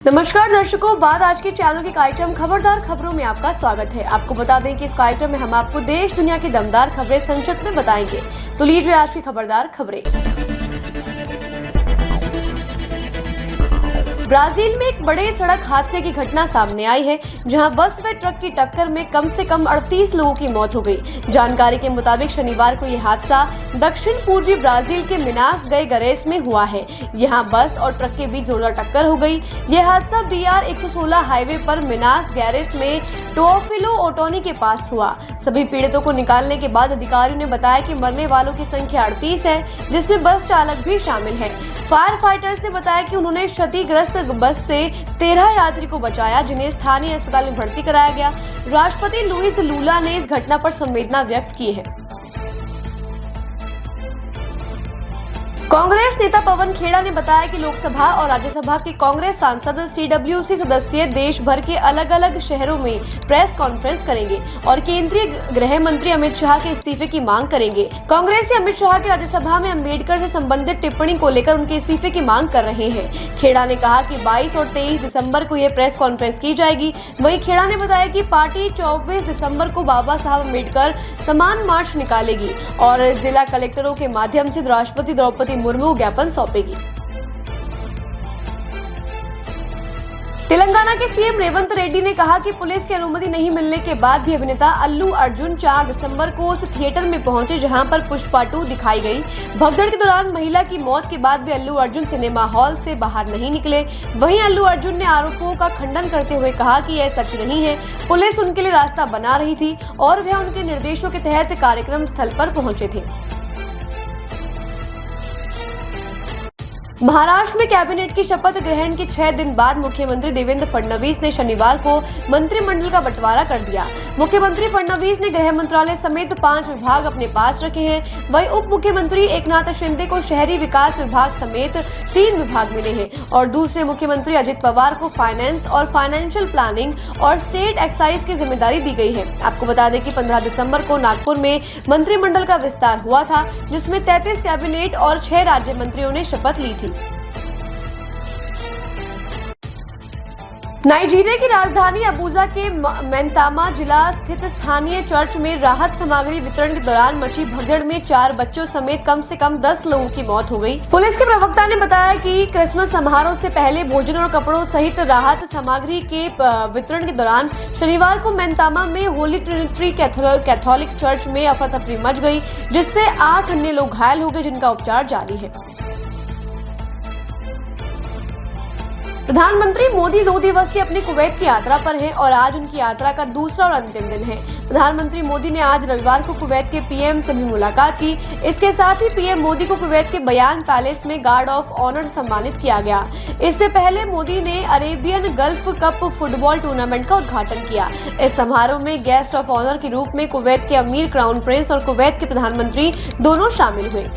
नमस्कार दर्शकों, बाद आज के चैनल के कार्यक्रम खबरदार खबरों में आपका स्वागत है। आपको बता दें कि इस कार्यक्रम में हम आपको देश दुनिया की दमदार खबरें संक्षिप्त में बताएंगे। तो लीजिए आज की खबरदार खबरें। ब्राजील में एक बड़े सड़क हादसे की घटना सामने आई है, जहां बस व ट्रक की टक्कर में कम से कम 38 लोगों की मौत हो गई। जानकारी के मुताबिक शनिवार को यह हादसा दक्षिण पूर्वी ब्राजील के मिनास गेरास में हुआ है। यहां बस और ट्रक के बीच जोरदार टक्कर हो गई। यह हादसा BR 116 हाईवे पर मिनास गेरास में टोफिलो ओटोनी के पास हुआ। सभी पीड़ितों को निकालने के बाद अधिकारियों ने बताया कि मरने वालों की संख्या 38 है, जिसमें बस चालक भी शामिल है। फायर फाइटर्स ने बताया कि उन्होंने क्षतिग्रस्त बस से 13 यात्री को बचाया, जिन्हें स्थानीय अस्पताल में भर्ती कराया गया। राष्ट्रपति लुइस लूला ने इस घटना पर संवेदना व्यक्त की है। कांग्रेस नेता पवन खेड़ा ने बताया कि लोकसभा और राज्यसभा के कांग्रेस सांसद CWC सदस्य देश भर के अलग अलग शहरों में प्रेस कॉन्फ्रेंस करेंगे और केंद्रीय गृह मंत्री अमित शाह के इस्तीफे की मांग करेंगे। कांग्रेसी अमित शाह की राज्यसभा में अंबेडकर से संबंधित टिप्पणी को लेकर उनके इस्तीफे की मांग कर रहे हैं। खेड़ा ने कहा कि 22 और 23 दिसंबर को यह प्रेस कॉन्फ्रेंस की जाएगी। वहीं खेड़ा ने बताया कि पार्टी 24 दिसंबर को बाबा साहब अम्बेडकर सम्मान मार्च निकालेगी और जिला कलेक्टरों के माध्यम से राष्ट्रपति द्रौपदी मुर्मू ज्ञापन सौंपेगी। तेलंगाना के सीएम रेवंत रेड्डी ने कहा कि पुलिस की अनुमति नहीं मिलने के बाद भी अभिनेता अल्लू अर्जुन 4 दिसंबर को उस थिएटर में पहुंचे जहां पर पुष्पा 2 दिखाई गई। भगदड़ के दौरान महिला की मौत के बाद भी अल्लू अर्जुन सिनेमा हॉल से बाहर नहीं निकले। वहीं अल्लू अर्जुन ने आरोपों का खंडन करते हुए कहा कि यह सच नहीं है। पुलिस उनके लिए रास्ता बना रही थी और वह उनके निर्देशों के तहत कार्यक्रम स्थल पर पहुंचे थे। महाराष्ट्र में कैबिनेट की शपथ ग्रहण के 6 दिन बाद मुख्यमंत्री देवेंद्र फडणवीस ने शनिवार को मंत्रिमंडल का बंटवारा कर दिया। मुख्यमंत्री फडणवीस ने गृह मंत्रालय समेत 5 विभाग अपने पास रखे हैं। वहीं उप मुख्यमंत्री एकनाथ शिंदे को शहरी विकास विभाग समेत 3 विभाग मिले हैं और दूसरे मुख्यमंत्री अजित पवार को फाइनेंस और फाइनेंशियल प्लानिंग और स्टेट एक्साइज की जिम्मेदारी दी गई है। आपको बता दें कि 15 दिसंबर को नागपुर में मंत्रिमंडल का विस्तार हुआ था, जिसमें 33 कैबिनेट और 6 राज्य मंत्रियों ने शपथ ली थी। नाइजीरिया की राजधानी अबूजा के मेंतामा जिला स्थित स्थानीय चर्च में राहत सामग्री वितरण के दौरान मची भगदड़ में 4 बच्चों समेत कम से कम 10 लोगों की मौत हो गई। पुलिस के प्रवक्ता ने बताया कि क्रिसमस समारोह से पहले भोजन और कपड़ों सहित राहत सामग्री के वितरण के दौरान शनिवार को मेंतामा में होली ट्रिनिटी कैथोलिक चर्च में अफरा तफरी मच गई, जिससे 8 अन्य लोग घायल हो गए, जिनका उपचार जारी है। प्रधानमंत्री मोदी 2 दिवसीय अपनी कुवैत की यात्रा पर हैं और आज उनकी यात्रा का दूसरा और अंतिम दिन है। प्रधानमंत्री मोदी ने आज रविवार को कुवैत के PM से भी मुलाकात की। इसके साथ ही PM मोदी को कुवैत के बयान पैलेस में गार्ड ऑफ ऑनर सम्मानित किया गया। इससे पहले मोदी ने Arabian gulf cup football tournament का उद्घाटन किया। इस समारोह में गेस्ट ऑफ ऑनर के रूप में कुवैत के अमीर क्राउन प्रिंस और कुवैत के प्रधानमंत्री दोनों शामिल हुए।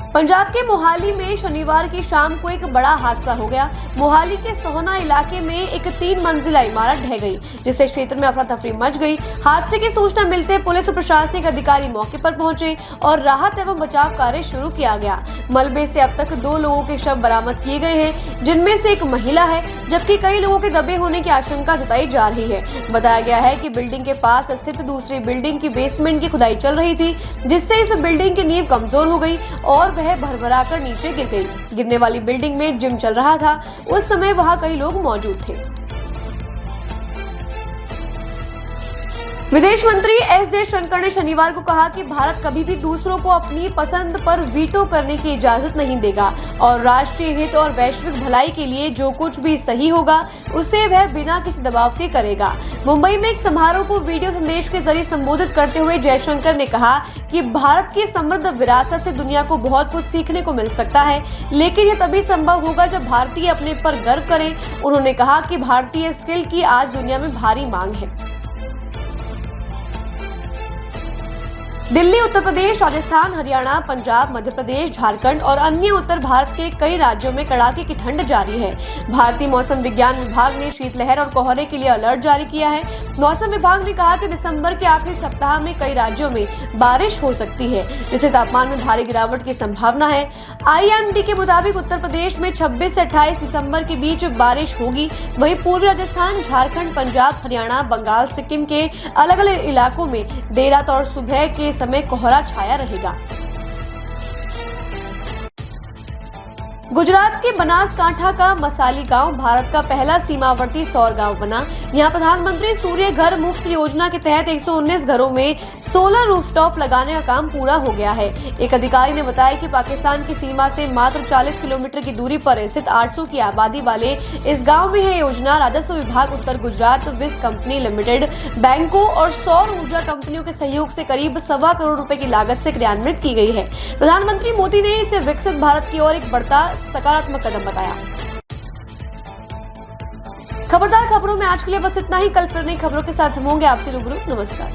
पंजाब के मोहाली में शनिवार की शाम को एक बड़ा हादसा हो गया। मोहाली के सोहना इलाके में एक 3 मंजिला इमारत ढह गई, जिससे क्षेत्र में अफरा तफरी मच गई। हादसे की सूचना मिलते पुलिस और प्रशासनिक अधिकारी मौके पर पहुंचे और राहत एवं बचाव कार्य शुरू किया गया। मलबे से अब तक 2 लोगों के शव बरामद किए गए हैं, जिनमें से एक महिला है, जबकि कई लोगों के दबे होने की आशंका जताई जा रही है। बताया गया है कि बिल्डिंग के पास स्थित दूसरी बिल्डिंग की बेसमेंट की खुदाई चल रही थी, जिससे इस बिल्डिंग की नींव कमजोर हो गई और वह भरभरा कर नीचे गिर गई। गिरने वाली बिल्डिंग में जिम चल रहा था। उस समय वहां कई लोग मौजूद थे। विदेश मंत्री S जयशंकर ने शनिवार को कहा कि भारत कभी भी दूसरों को अपनी पसंद पर वीटो करने की इजाजत नहीं देगा और राष्ट्रीय हित और वैश्विक भलाई के लिए जो कुछ भी सही होगा उसे वह बिना किसी दबाव के करेगा। मुंबई में एक समारोह को वीडियो संदेश के जरिए संबोधित करते हुए जयशंकर ने कहा कि भारत की समृद्ध विरासत से दुनिया को बहुत कुछ सीखने को मिल सकता है, लेकिन यह तभी संभव होगा जब भारतीय अपने पर गर्व करें। उन्होंने कहा कि भारतीय स्किल की आज दुनिया में भारी मांग है। दिल्ली, उत्तर प्रदेश, राजस्थान, हरियाणा, पंजाब, मध्य प्रदेश, झारखंड और अन्य उत्तर भारत के कई राज्यों में कड़ाके की ठंड जारी है। भारतीय मौसम विज्ञान विभाग ने शीतलहर और कोहरे के लिए अलर्ट जारी किया है। मौसम विभाग ने कहा कि दिसंबर के आखिरी सप्ताह में कई राज्यों में बारिश हो सकती है, जिससे तापमान में भारी गिरावट की संभावना है। IMD के मुताबिक उत्तर प्रदेश में 26 से 28 दिसंबर के बीच बारिश होगी। वहीं पूर्वी राजस्थान, झारखंड, पंजाब, हरियाणा, बंगाल, सिक्किम के अलग अलग इलाकों में देर रात और सुबह के समय कोहरा छाया रहेगा। गुजरात के बनासकांठा का मसाली गांव भारत का पहला सीमावर्ती सौर गांव बना। यहां प्रधानमंत्री सूर्य घर मुफ्त योजना के तहत 119 घरों में सोलर रूफटॉप लगाने का काम पूरा हो गया है। एक अधिकारी ने बताया कि पाकिस्तान की सीमा से मात्र 40 किलोमीटर की दूरी पर स्थित 800 की आबादी वाले इस गाँव में यह योजना राजस्व विभाग, उत्तर गुजरात विस कंपनी लिमिटेड, बैंकों और सौर ऊर्जा कंपनियों के सहयोग से करीब 1.25 करोड़ रुपए की लागत से क्रियान्वित की गई है। प्रधानमंत्री मोदी ने इसे विकसित भारत की ओर एक बढ़ता सकारात्मक कदम बताया। खबरदार खबरों में आज के लिए बस इतना ही। कल फिर नई खबरों के साथ हम होंगे आपसे रूबरू। नमस्कार।